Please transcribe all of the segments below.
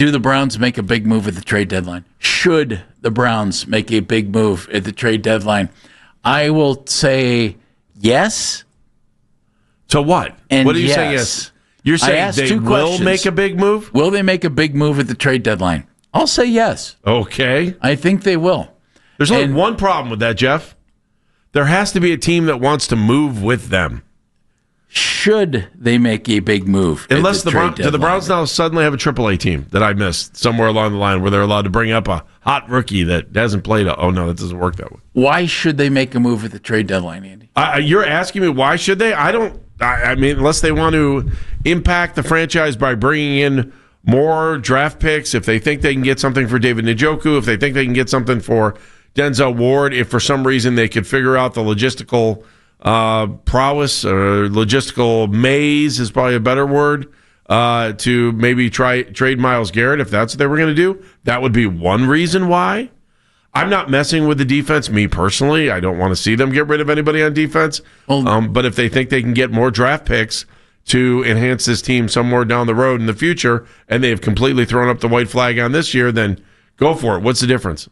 Do the Browns make a big move at the trade deadline? Should the Browns make a big move at the trade deadline? I will say yes. So what? And what are you yes. saying yes? You're saying they will questions. make a big move? Will they make a big move at the trade deadline? I'll say yes. Okay. I think they will. There's only one problem with that, Jeff. There has to be a team that wants to move with them. Should they make a big move? Unless do the Browns now suddenly have a AAA team that I missed somewhere along the line where they're allowed to bring up a hot rookie that hasn't played? Oh, no, that doesn't work that way. Why should they make a move at the trade deadline, Andy? You're asking me why should they? I mean, unless they want to impact the franchise by bringing in more draft picks, if they think they can get something for David Njoku, if they think they can get something for Denzel Ward, if for some reason they could figure out the logistical prowess or logistical maze is probably a better word, to maybe trade Myles Garrett, if that's what they were going to do, that would be one reason why. I'm not messing with the defense, me personally. I don't want to see them get rid of anybody on defense. But if they think they can get more draft picks to enhance this team somewhere down the road in the future, and they've completely thrown up the white flag on this year, then go for it. What's the difference?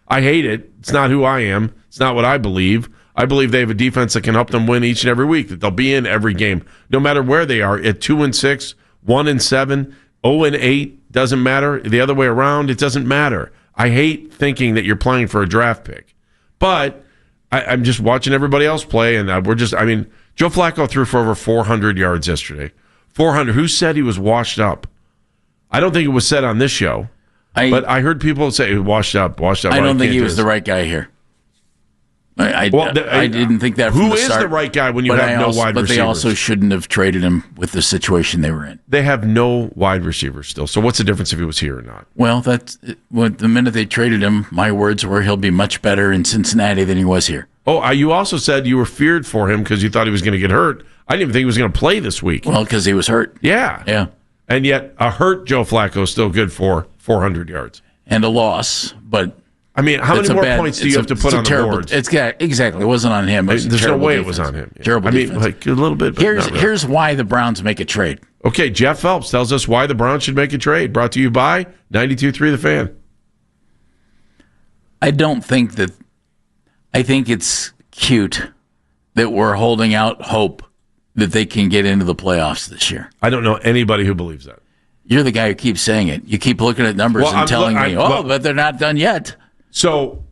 I hate it. It's not who I am. It's not what I believe. I believe they have a defense that can help them win each and every week, that they'll be in every game, no matter where they are, at 2-6, 1-7, 0-8, doesn't matter. The other way around, it doesn't matter. I hate thinking that you're playing for a draft pick. But I'm just watching everybody else play, and Joe Flacco threw for over 400 yards yesterday. 400. Who said he was washed up? I don't think it was said on this show, but I heard people say he was washed up. I don't think he was the right guy here. I didn't think that from the start. Who is the right guy when you have no wide receivers? But they also shouldn't have traded him with the situation they were in. They have no wide receivers still. So what's the difference if he was here or not? Well, the minute they traded him, my words were he'll be much better in Cincinnati than he was here. Oh, you also said you were feared for him because you thought he was going to get hurt. I didn't even think he was going to play this week. Well, because he was hurt. Yeah. And yet a hurt Joe Flacco is still good for 400 yards. And a loss, but... I mean, how many more points do you have to put on the board? Exactly. It wasn't on him. There's no way it was on him. Terrible defense. Like a little bit. But here's why the Browns make a trade. Okay, Jeff Phelps tells us why the Browns should make a trade. Brought to you by 92.3 The Fan. I think it's cute that we're holding out hope that they can get into the playoffs this year. I don't know anybody who believes that. You're the guy who keeps saying it. You keep looking at numbers and telling me, but they're not done yet. So,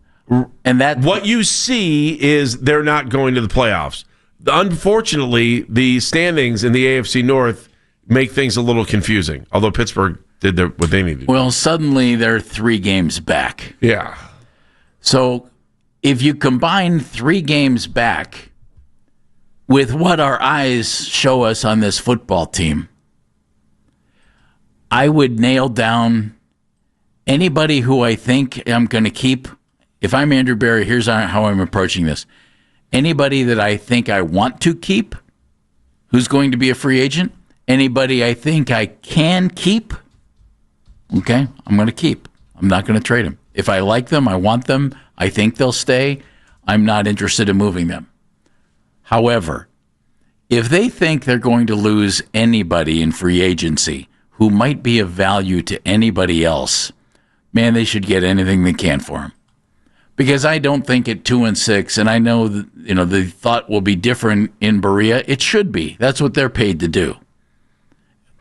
and what you see is they're not going to the playoffs. Unfortunately, the standings in the AFC North make things a little confusing, although Pittsburgh did what they needed to do. Well, suddenly they're 3 games back. Yeah. So if you combine 3 games back with what our eyes show us on this football team, I would nail down anybody who I think I'm going to keep. If I'm Andrew Berry, here's how I'm approaching this. Anybody that I think I want to keep, who's going to be a free agent, anybody I think I can keep, okay, I'm going to keep. I'm not going to trade them. If I like them, I want them, I think they'll stay, I'm not interested in moving them. However, if they think they're going to lose anybody in free agency who might be of value to anybody else, man, they should get anything they can for him. Because I don't think at 2-6, and I know that, the thought will be different in Berea. It should be. That's what they're paid to do.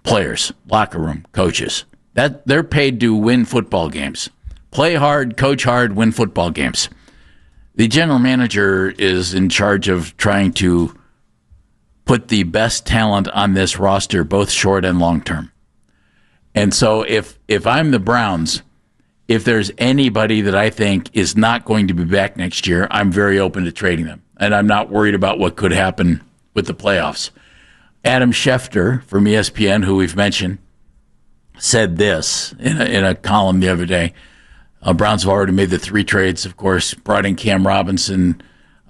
Players, locker room, coaches. That they're paid to win football games. Play hard, coach hard, win football games. The general manager is in charge of trying to put the best talent on this roster, both short and long term. And so if I'm the Browns, if there's anybody that I think is not going to be back next year, I'm very open to trading them. And I'm not worried about what could happen with the playoffs. Adam Schefter from ESPN, who we've mentioned, said this in a column the other day. Browns have already made the 3 trades, of course, brought in Cam Robinson,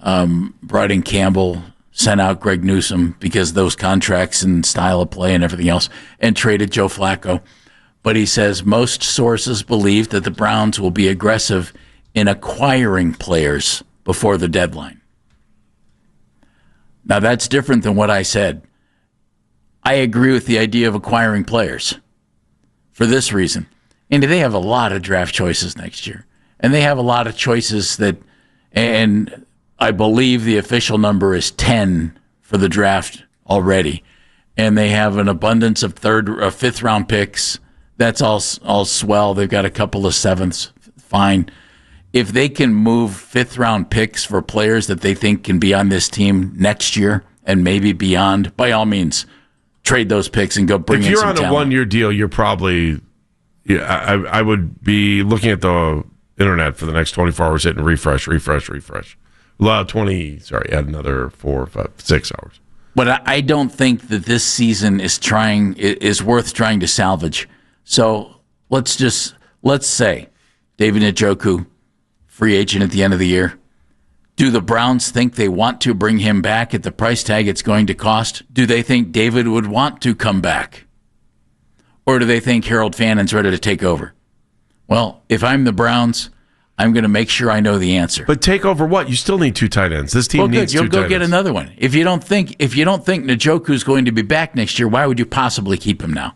brought in Campbell, sent out Greg Newsome because of those contracts and style of play and everything else, and traded Joe Flacco. But he says most sources believe that the Browns will be aggressive in acquiring players before the deadline. Now, that's different than what I said. I agree with the idea of acquiring players for this reason. And they have a lot of draft choices next year. And they have a lot of choices and I believe the official number is 10 for the draft already. And they have an abundance of fifth round picks. That's all swell. They've got a couple of sevenths. Fine. If they can move fifth round picks for players that they think can be on this team next year and maybe beyond, by all means, trade those picks and go bring in some talent. If you're on a 1-year deal, you're probably, I would be looking at the internet for the next 24 hours, hitting refresh. Add another 4, 5, 6 hours. But I don't think that this season is worth trying to salvage. So let's say David Njoku, free agent at the end of the year. Do the Browns think they want to bring him back at the price tag it's going to cost? Do they think David would want to come back? Or do they think Harold Fannon's ready to take over? Well, if I'm the Browns, I'm going to make sure I know the answer. But take over what? You still need 2 tight ends. This team needs 2 tight ends. You'll go get another one. If you don't think Njoku's going to be back next year, why would you possibly keep him now?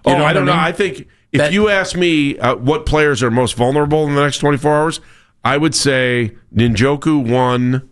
I don't know. I think if you ask me what players are most vulnerable in the next 24 hours, I would say Njoku 1.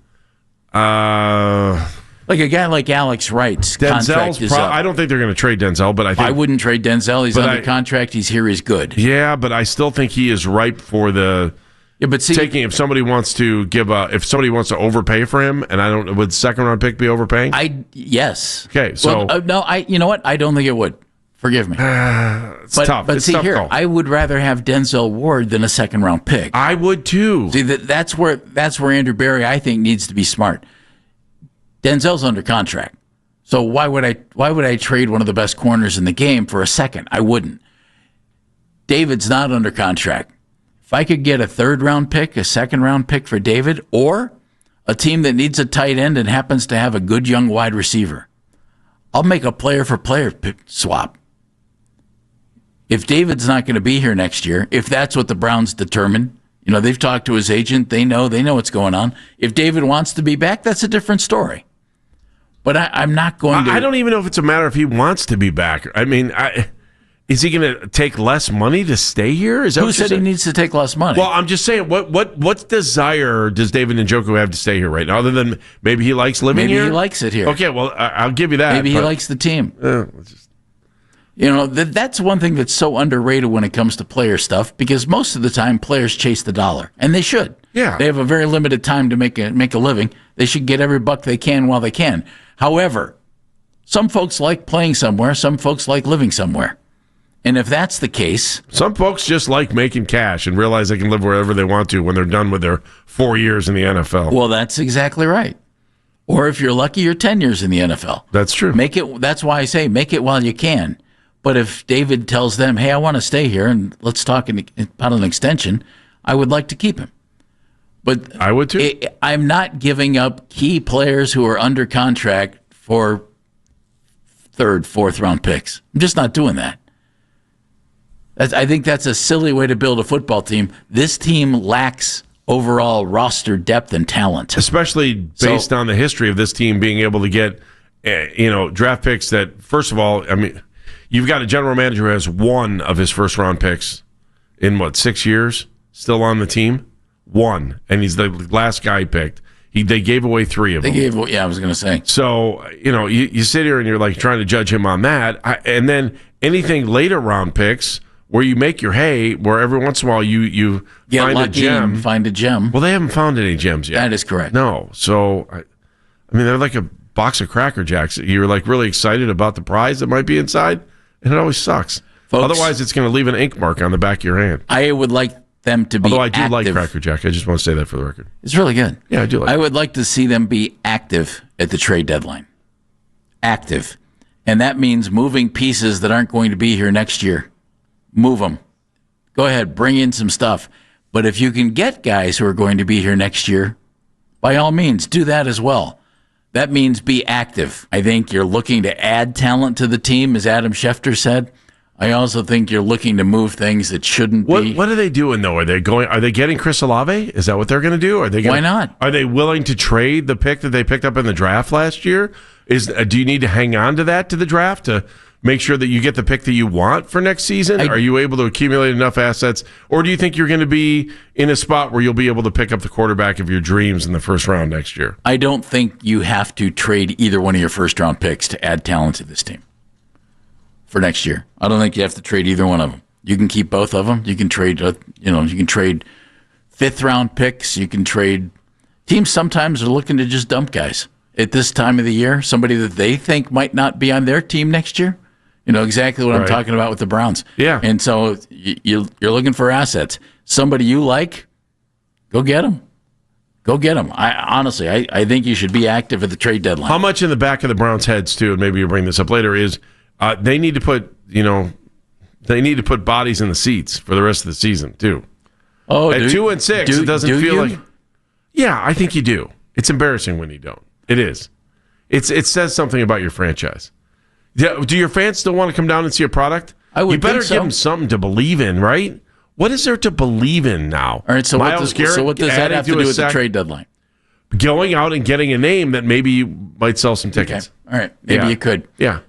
Like a guy like Alex Wright's contract is up. I don't think they're going to trade Denzel, but I wouldn't trade Denzel. He's under contract. He's here. He's good. Yeah, but I still think he is ripe for the taking. If somebody wants to overpay for him, and would second round pick be overpaying? Yes. Okay, so no, you know what? I don't think it would. Forgive me. It's tough. But see here, I would rather have Denzel Ward than a second round pick. I would too. See that's where Andrew Berry I think needs to be smart. Denzel's under contract. So why would I trade one of the best corners in the game for a second? I wouldn't. David's not under contract. If I could get a third round pick, a second round pick for David, or a team that needs a tight end and happens to have a good young wide receiver, I'll make a player for player swap. If David's not going to be here next year, if that's what the Browns determine, they've talked to his agent, they know what's going on. If David wants to be back, that's a different story. But I'm not going to. I don't even know if it's a matter if he wants to be back. I mean, is he going to take less money to stay here? Is that Who said he needs to take less money? Well, I'm just saying, what desire does David Njoku have to stay here right now, other than maybe he likes living here? Maybe he likes it here. Okay, well, I'll give you that. Maybe he likes the team. That's one thing that's so underrated when it comes to player stuff, because most of the time players chase the dollar, and they should. Yeah. They have a very limited time to make a living. They should get every buck they can while they can. However, some folks like playing somewhere, some folks like living somewhere. And if that's the case... Some folks just like making cash and realize they can live wherever they want to when they're done with their 4 years in the NFL. Well, that's exactly right. Or if you're lucky, you're 10 years in the NFL. That's true. That's why I say make it while you can. But if David tells them, hey, I want to stay here and let's talk about an extension, I would like to keep him. But I would too. I'm not giving up key players who are under contract for third, fourth round picks. I'm just not doing that. I think that's a silly way to build a football team. This team lacks overall roster depth and talent. Especially based on the history of this team being able to get draft picks that, first of all, I mean, you've got a general manager who has one of his first round picks in 6 years still on the team. One, and he's the last guy picked. They gave away 3 of them. I was going to say. So, you sit here and you're like trying to judge him on that. And then anything later round picks where you make your hay, where every once in a while you get find lucky a gem. And find a gem. Well, they haven't found any gems yet. That is correct. No. So, I mean, they're like a box of Cracker Jacks. You're like really excited about the prize that might be inside, and it always sucks. Folks, otherwise, it's going to leave an ink mark on the back of your hand. I would like them to be Although I active. do like Cracker Jack. I just want to say that for the record. It's really good. Yeah, I do like it. I would like to see them be active at the trade deadline. Active. And that means moving pieces that aren't going to be here next year. Move them. Go ahead, bring in some stuff. But if you can get guys who are going to be here next year, by all means, do that as well. That means be active. I think you're looking to add talent to the team, as Adam Schefter said. I also think you're looking to move things that shouldn't be. What are they doing though? Are they getting Chris Olave? Is that what they're going to do? Why not? Are they willing to trade the pick that they picked up in the draft last year? Do you need to hang on to that to the draft to make sure that you get the pick that you want for next season? Are you able to accumulate enough assets? Or do you think you're going to be in a spot where you'll be able to pick up the quarterback of your dreams in the first round next year? I don't think you have to trade either one of your first-round picks to add talent to this team for next year. I don't think you have to trade either one of them. You can keep both of them. You can trade, you can trade fifth-round picks. You can trade. Teams sometimes are looking to just dump guys at this time of the year, somebody that they think might not be on their team next year. You know exactly what I'm talking about with the Browns. Yeah. And so you're looking for assets. Somebody you like, go get them. Go get them. I think you should be active at the trade deadline. How much in the back of the Browns' heads, too, and maybe you'll bring this up later, is they need to put, bodies in the seats for the rest of the season, too. Oh, at 2-6, it doesn't feel like. Yeah, I think you do. It's embarrassing when you don't. It is. It says something about your franchise. Do your fans still want to come down and see a product? I would. You better think so. give them something to believe in, right? What is there to believe in now? All right. So what does that have to do with the trade deadline? Going out and getting a name that maybe you might sell some tickets. Okay. All right. Maybe you could. Yeah.